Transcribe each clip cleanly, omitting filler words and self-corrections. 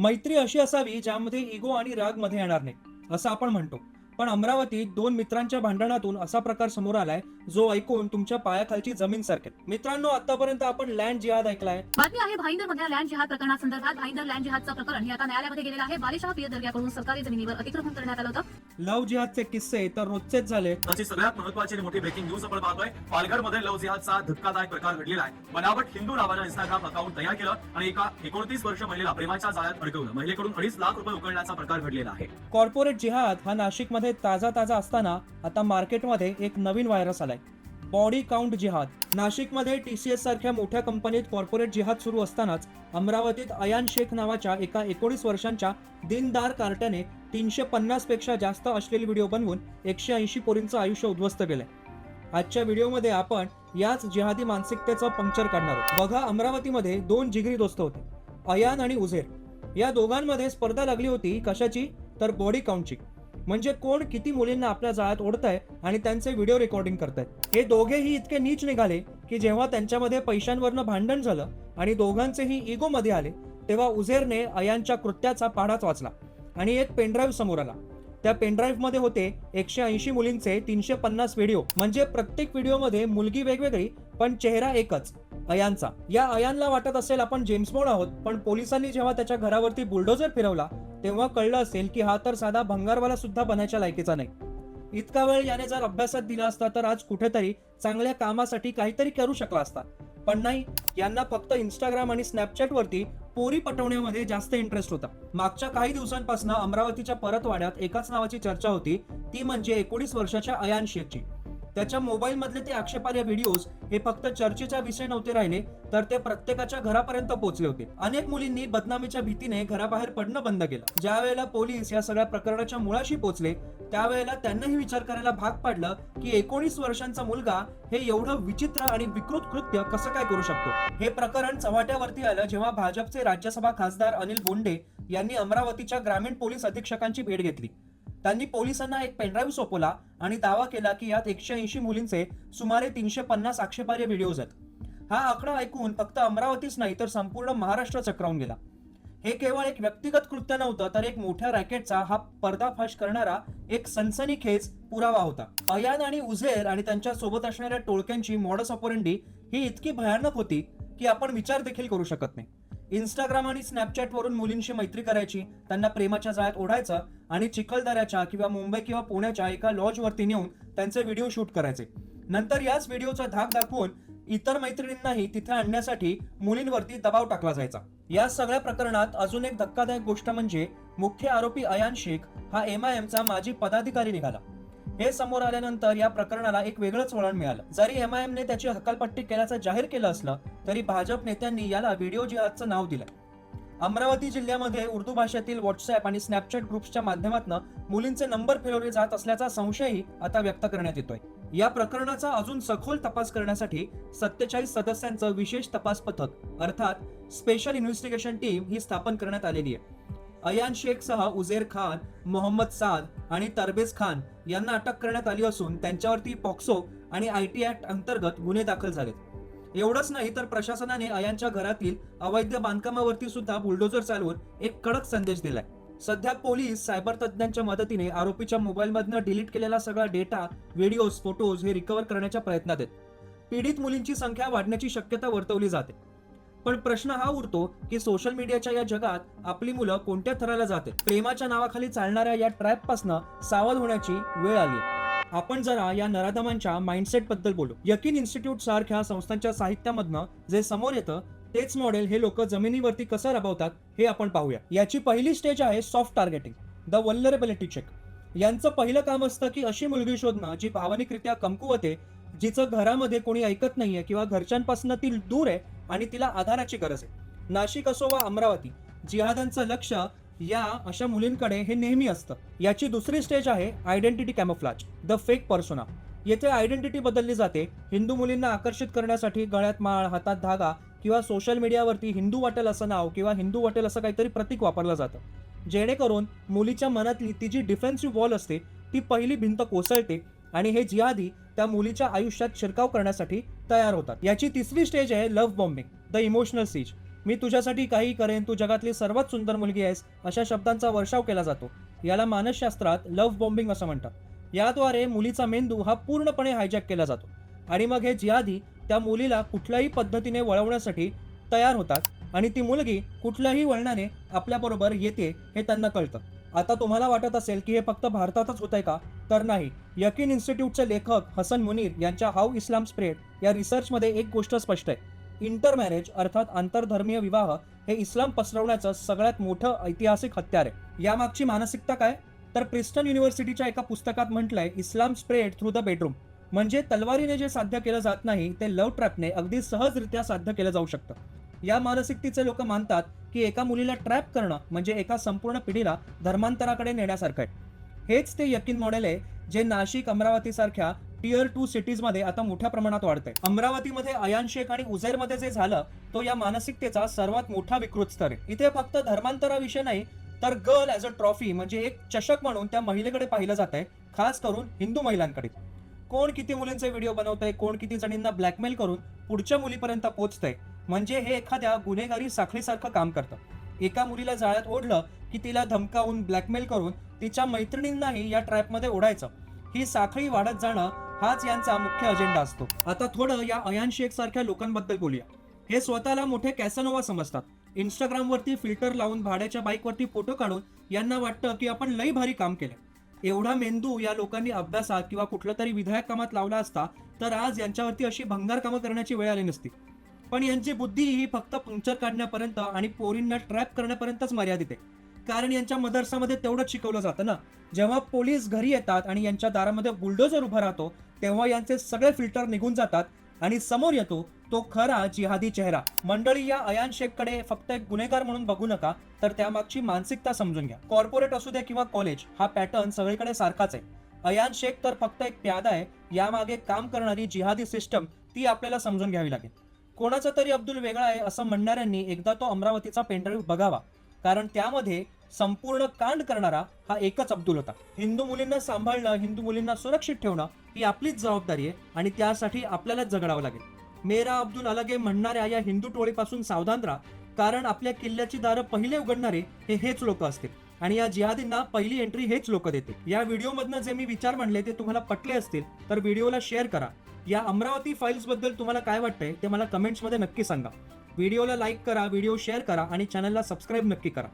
मैत्री अशी असावी ज्यामध्ये इगो आणि राग मध्ये येणार नाही, असं आपण म्हणतो. पण अमरावतीत दोन मित्रांच्या भांडणातून असा प्रकार समोर आलाय जो ऐकून तुमच्या पायाखालची जमीन सरकेल. मित्रांनो, आतापर्यंत आपण लँड जिहाद ऐकलाय. बातमी आहे भाईंदर मधल्या लँड जिहाद प्रकरणासंदर्भात. भाईंदर लँड जिहादचं प्रकरण हे आता न्यायालयामध्ये गेलेलं आहे. बालिशहा पियर दर्ग्याकडून सरकारी जमिनीवर अतिक्रमण करण्यात आलं होतं. लव्ह जिहादचे किस्से तर रोजचेच झाले. त्याची सगळ्यात महत्त्वाची आणि मोठी ब्रेकिंग न्यूज आपण पाहतोय. पालघरमध्ये लव्ह जिहादचा धक्कादायक प्रकार घडलेला आहे. बनावट हिंदू नावानं इंस्टाग्राम अकाउंट तयार केलं आणि एका 29 वर्ष महिलेला प्रेमाच्या जाळ्यात अडकवलं. महिलेकडून 2.5 लाख रुपये उकळण्याचा प्रकार घडलेला आहे. कॉर्पोरेट जिहाद हा नाशिकमध्ये ताजा असताना आता मार्केटमध्ये एक नवीन व्हायरस आलाय, बॉडी काउंट जिहाद. नाशिकमध्ये TCS सारख्या मोठ्या कंपनीत कॉर्पोरेट जिहाद सुरू असतानाच अमरावतीत अयान शेख नावाच्या एका 19 वर्षांच्या दिनदार कार्ट्याने 350 पेक्षा जास्त अश्लील व्हिडिओ बनवून 180 पोरींचं आयुष्य उद्ध्वस्त केलंय. आजच्या व्हिडिओमध्ये आपण याच जिहादी मानसिकतेचं पंक्चर काढणार आहोत. बघा, अमरावतीमध्ये दोन जिगरी दोस्त होते, अयान आणि उझेर. या दोघांमध्ये स्पर्धा लागली होती. कशाची? तर बॉडी काउंटची. म्हणजे कोण किती मुलींना आपल्या जाळ्यात ओढतंय आणि त्यांचे व्हिडिओ रेकॉर्डिंग करतायत. हे दोघेही इतके नीच निघाले की जेव्हा त्यांच्यामध्ये पैशांवरनं भांडण झालं आणि दोघांचेही इगो मध्ये आले, तेव्हा उझेरने अयानच्या कृत्याचा पाढाच वाचला आणि एक पेनड्राईव्ह समोर आला. त्या पेनड्राईव्ह मध्ये होते 180 मुलींचे 350 व्हिडिओ. म्हणजे प्रत्येक व्हिडिओमध्ये मुलगी वेगवेगळी पण चेहरा एकच, अयानचा. या अयानला वाटत असेल आपण जेम्स बॉन्ड आहोत, पण पोलिसांनी जेव्हा त्याच्या घरावरती बुलडोजर फिरवला तेव्हा कळलं असेल की हा तर साधा भंगारवाला सुद्धा बनायच्या लायकीचा नाही. इतका वेळ याने जर अभ्यासात दिला असता तर आज कुठेतरी चांगल्या कामासाठी काहीतरी करू शकला असता. पण नाही, यांना फक्त इंस्टाग्राम आणि स्नॅपचॅट वरती पोरी पटवण्यामध्ये जास्त इंटरेस्ट होता. मागच्या काही दिवसांपासून अमरावतीच्या परतवाड्यात एकाच नावाची चर्चा होती, ती म्हणजे 19 वर्षाच्या अयान शेखची. त्याच्या मोबाईल मधले ते आक्षेपार्ह व्हिडिओज हे फक्त चर्चेचा विषय नव्हते राहिले, तर ते प्रत्येकाच्या घरापर्यंत पोहोचले होते. अनेक मुलींनी बदनामीच्या भीतीने घराबाहेर पडणं बंद केलं. ज्या वेळेला पोलीस या सगळ्या प्रकरणाच्या मुळाशी पोहोचले त्यावेळेला त्यांनाही विचार करायला भाग पाडलं की 19 वर्षांचा मुलगा हे एवढं विचित्र आणि विकृत कृत्य कसं काय करू शकतो. हे प्रकरण चव्हाट्यावरती आलं जेव्हा भाजपचे राज्यसभा खासदार अनिल बोंडे यांनी अमरावतीच्या ग्रामीण पोलीस अधीक्षकांची भेट घेतली. त्यांनी पोलिसांना एक पेनड्राईव्ह सोपवला आणि दावा केला की यात 180 मुलींचे सुमारे 350 आक्षेपार्ह व्हिडिओज आहेत. हा आकडा ऐकून फक्त अमरावतीच नाही तर संपूर्ण महाराष्ट्र चक्रावून गेला. हे केवळ एक व्यक्तिगत कृत्य नव्हतं, तर एक मोठ्या रॅकेटचा हा पर्दाफाश करणारा एक सनसनीखेज पुरावा होता. अयान आणि उझेर आणि त्यांच्या सोबत असणाऱ्या टोळक्यांची मॉडस ऑपरेंडी ही इतकी भयानक होती की आपण विचार देखील करू शकत नाही. इंस्टाग्राम आणि स्नॅपचॅट वरून मुलींशी मैत्री करायची, त्यांना प्रेमाच्या जाळ्यात ओढायचं आणि चिखलदऱ्याच्या किंवा मुंबई किंवा पुण्याच्या एका लॉज वरती नेऊन त्यांचे व्हिडिओ शूट करायचे. नंतर याच व्हिडिओचा धाक दाखवून इतर मैत्रिणींनाही तिथे आणण्यासाठी मुलींवरती दबाव टाकला जायचा. या सगळ्या प्रकरणात अजून एक धक्कादायक गोष्ट म्हणजे मुख्य आरोपी अयान शेख हा MIMचा माजी पदाधिकारी निघाला. हे समोर आल्यानंतर या प्रकरणाला एक वेगळंच वळण मिळालं. जरी MIMने त्याची हकालपट्टी केल्याचं जाहीर केलं असलं तरी भाजप नेत्यांनी याला व्हिडिओ जिहादचं नाव दिलं. अमरावती जिल्ह्यामध्ये उर्दू भाषेतील व्हॉट्सअप आणि स्नॅपचॅट ग्रुप्सच्या माध्यमातून मुलींचे नंबर फिरवले जात असल्याचा संशयही आता व्यक्त करण्यात येतोय. या प्रकरणाचा अजून सखोल तपास करण्यासाठी 47 सदस्यांचं विशेष तपास पथक अर्थात स्पेशल इन्व्हेस्टिगेशन टीम ही स्थापन करण्यात आलेली आहे. अयान शेखसह उझेर खान, मोहम्मद साद आणि तरबेज खान यांना अटक करण्यात आली असून त्यांच्यावरती पॉक्सो आणि IT ऍक्ट अंतर्गत गुन्हे दाखल झालेत. एवढंच नाही तर प्रशासनाने अयानच्या घरातील अवैध बांधकामावरती सुद्धा बुलडोजर चालवून एक कडक संदेश दिलाय. सध्या पोलीस सायबर तज्ञांच्या मदतीने आरोपीच्या मोबाईलमधनं डिलीट केलेला सगळा डेटा, व्हिडिओज, फोटोज हे रिकव्हर करण्याच्या प्रयत्नात आहेत. पीडित मुलींची संख्या वाढण्याची शक्यता वर्तवली जाते. पण प्रश्न हा उरतो की सोशल मीडियाच्या या जगात आपली मुलं कोणत्या थराला जाते. प्रेमाच्या नावाखाली चालणाऱ्या या ट्रॅप पासनं सावध होण्याची वेळ आली. आपण जरा या नराधमांच्या माइंडसेट बद्दल बोलू. यकीन इन्स्टिट्यूट सारख्या संस्थांच्या साहित्यामधनं जे समोर येतं तेच मॉडेल हे लोक जमिनीवरती कसं राबवतात हे आपण पाहूया. याची पहिली स्टेज आहे soft targeting, the vulnerability check. यांचं पहिलं काम असतं की अशी मुलगी शोधणं जी भावनिकरित्या कमकुवत आहे, जिचं घरामध्ये कोणी ऐकत नाहीये किंवा घरच्यांपासून ती दूर आहे आणि तिला आधाराची गरज आहे. नाशिक असो वा अमरावती, जिहादांचं लक्ष या अशा मुलींकडे हे नेहमी असतं. याची दुसरी स्टेज आहे identity camouflage, the fake persona. येथे आयडेंटिटी बदलली जाते. हिंदू मुलींना आकर्षित करण्यासाठी गळ्यात माळ, हातात धागा किंवा सोशल मीडियावरती हिंदू वाटेल असं नाव किंवा हिंदू वाटेल असं काहीतरी प्रतीक वापरलं जातं, जेणेकरून मुलीच्या मनातली ती जी डिफेन्सिव्ह वॉल असते ती पहिली भिंत कोसळते आणि हे जिहादी त्या मुलीच्या आयुष्यात शिरकाव करण्यासाठी तयार होतात. याची तिसरी स्टेज आहे love bombing, the emotional siege. मी तुझ्यासाठी काही करेन, तू जगातली सर्वात सुंदर मुलगी आहेस, अशा शब्दांचा वर्षाव केला जातो. याला मानसशास्त्रात लव्ह बॉम्बिंग असं म्हणतात. याद्वारे मुलीचा मेंदू हा पूर्णपणे हायजॅक केला जातो आणि मग हे जिहादी त्या मुलीला कुठल्याही पद्धतीने वळवण्यासाठी तयार होतात आणि ती मुलगी कुठल्याही वळणाने आपल्याबरोबर येते हे त्यांना कळतं. आता तुम्हाला वाटत असेल की हे फक्त भारतातच होत आहे का? तर नाही. यकीन इन्स्टिट्यूटचे लेखक हसन मुनीर यांच्या हाऊ इस्लाम स्प्रेड या रिसर्चमध्ये एक गोष्ट स्पष्ट आहे. इंटरमॅरेज अर्थात आंतरधर्मीय विवाह हे इस्लाम पसरवण्याचं सगळ्यात मोठं ऐतिहासिक हत्यार आहे. यामागची मानसिकता काय? तर प्रिस्टन युनिव्हर्सिटीच्या एका पुस्तकात म्हटलंय, इस्लाम स्प्रेड थ्रू द बेडरूम. म्हणजे तलवारीने जे साध्य केलं जात नाही ते लव्ह ट्रॅपने अगदी सहजरित्या साध्य केलं जाऊ शकतं. या मानसिकतेचे लोक मानतात की एका मुलीला ट्रॅप करणं म्हणजे एका संपूर्ण पिढीला धर्मांतराकडे नेण्यासारखं आहे. हेच ते यकीन मॉडेल आहे जे नाशिक, अमरावती सारख्या टियर 2 सिटीजमध्ये आता मोठ्या प्रमाणात वाढतंय. अमरावतीमध्ये अयान शेख आणि उझैरमध्ये जे झालं तो या मानसिकतेचा सर्वात मोठा विकृत स्तर आहे. इथे फक्त धर्मांतराविषयी नाही तर गर्ल ॲज अ ट्रॉफी म्हणजे एक चषक म्हणून त्या महिलेकडे पाहिलं जात आहे, खास करून हिंदू महिलांकडे. कोण किती मुलींचे व्हिडिओ बनवतंय, कोण किती जणींना ब्लॅकमेल करून पुढच्या मुलीपर्यंत पोहोचतंय, म्हणजे हे एखाद्या गुन्हेगारी साखळीसारखं काम करतं. एका मुलीला जाळ्यात ओढलं की तिला धमकावून ब्लॅकमेल करून तिच्या मैत्रिणींनाही या ट्रॅपमध्ये ओढायचं. ही साखळी वाढत जाणं हाच यांचा मुख्य अजेंडा असतो. आता थोडं या अयान शेख सारख्या लोकांबद्दल बोलूया. हे स्वतःला मोठे कॅसनोवा समजतात. इंस्टाग्रामवरती फिल्टर लावून भाड्याच्या बाईकवरती फोटो काढून यांना वाटतं की आपण लई भारी काम केलं. एवढा मेंदू या लोकांनी अभ्यासात किंवा कुठल्या तरी विधायक कामात लावला असता तर आज यांच्यावरती अशी भंगार कामं करण्याची वेळ आली नसती. पण यांची बुद्धी ही फक्त पंक्चर काढण्यापर्यंत आणि पोरींना ट्रॅप करण्यापर्यंतच मर्यादित आहे. कारण यांच्या मदरसामध्ये तेवढंच शिकवलं जातं ना. जेव्हा पोलीस घरी येतात आणि यांच्या दारामध्ये बुलडोजर उभा राहतो तेव्हा यांचे सगळे फिल्टर निघून जातात आणि समोर येतो तो खरा जिहादी चेहरा. मंडळी, या अयान शेखकडे फक्त एक गुन्हेगार म्हणून बघू नका, तर त्यामागची मानसिकता समजून घ्या. कॉर्पोरेट असू द्या किंवा कॉलेज, हा पॅटर्न सगळीकडे सारखाच आहे. अयान शेख तर फक्त एक प्यादा आहे, यामागे काम करणारी जिहादी सिस्टम ती आपल्याला समजून घ्यावी लागेल. कोणाचा तरी अब्दुल वेगळा आहे असं म्हणणाऱ्यांनी एकदा तो अमरावतीचा पेनड्राईव्ह बघावा, कारण त्यामध्ये संपूर्ण कांड करणारा हा एकच अब्दुल होता. हिंदू मुलींना सांभाळणं, हिंदू मुलींना सुरक्षित ठेवणं ही आपलीच जबाबदारी आहे आणि त्यासाठी आपल्यालाच झगडावं लागेल. मेरा अब्दुल अलगे म्हणणाऱ्या या हिंदू टोळीपासून सावधान राहा, कारण आपल्या किल्ल्याची दारं पहिले उघडणारे हेच लोक असतील आणि या जिहादींना पहिली एंट्री हेच लोक देते. या व्हिडिओमधनं जे मी विचार मांडले ते तुम्हाला पटले असतील तर व्हिडिओला शेअर करा. या अमरावती फाईल्स बद्दल तुम्हाला काय वाटतंय ते मला कमेंट्समध्ये नक्की सांगा. व्हिडिओला लाईक करा, व्हिडिओ शेअर करा आणि चॅनलला सबस्क्राईब नक्की करा.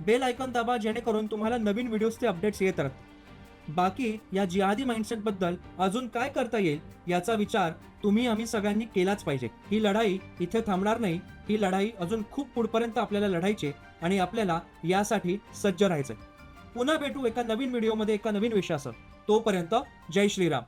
बेल आयकॉन दाबा जेणेकरून तुम्हाला नवीन व्हिडिओजचे अपडेट्स येत राहतील. बाकी या जिहादी माइंडसेट बद्दल अजून काय करता येईल याचा विचार तुम्ही आम्ही सगळ्यांनी केलाच पाहिजे. ही लढाई इथे थांबणार नाही. ही लढाई अजून खूप पुढपर्यंत आपल्याला लढायची आणि आपल्याला यासाठी सज्ज राहायचंय. पुन्हा भेटू एका नवीन व्हिडिओमध्ये एका नवीन विषयासह. तोपर्यंत जय श्रीराम.